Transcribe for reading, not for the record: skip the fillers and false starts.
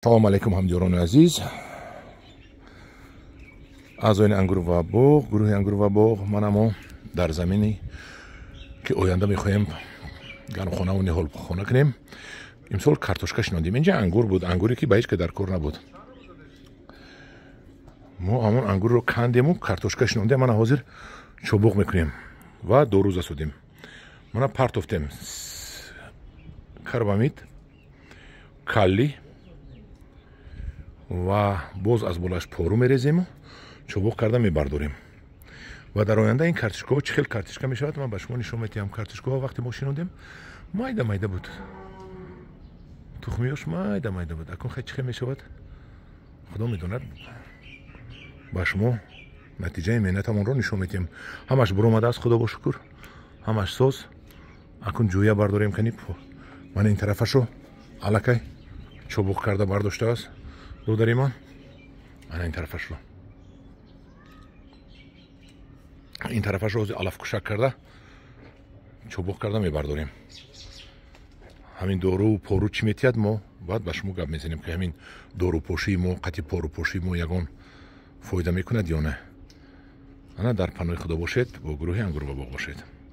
салом алейкум ҳамдиёрони азиз, аъзоини ангур ва боғ, гурӯҳи ангур ва боғ. Манамо дар замине ки оянда мехоҳем гармхонаву ниҳолхона кунем. имсол картошка шинодем. инҷа ангур буд, ангуре ки ба ҳеҷ ка дар кор набуд. мо ҳамон ангурро кандему картошка шинодем. мана ҳозир чобуқ мекунем ва дору засудем. мана партофтем карбамид, калли ва боз аз болаш пору мерезему, чобуқ карда мебардорем. ва дар оянда ин картошкаҳо чӣ хел картошка мешавад, ман ба шумо нишон медиҳам. картошкаҳо вақте мо шинодем майда майда буд, тухмиёш майда майда буд. акун хай чӣ хел мешавад, худо медонад. ба шумо натиҷаи меҳнатамонро нишон медиҳам. ҳамаш буромадааст, худо бо шукр, ҳамаш соз. акун ҷӯя бардорем кани, мана ин тарафашо аллакай чобуқ карда бардоштааст додари ман. мана ин тарафашро ҳозир алафкушак карда чобуқ карда мебардорем. ҳамин дору пору чӣ метиҳад, мо баъд ба шумо гап мезанем ки ҳамин дорупошии мо, қати порупошии мо ягон фоида мекунад ё не. ана дар паноҳи худо бошед, бо гурӯҳи ангур ва боғ бошед.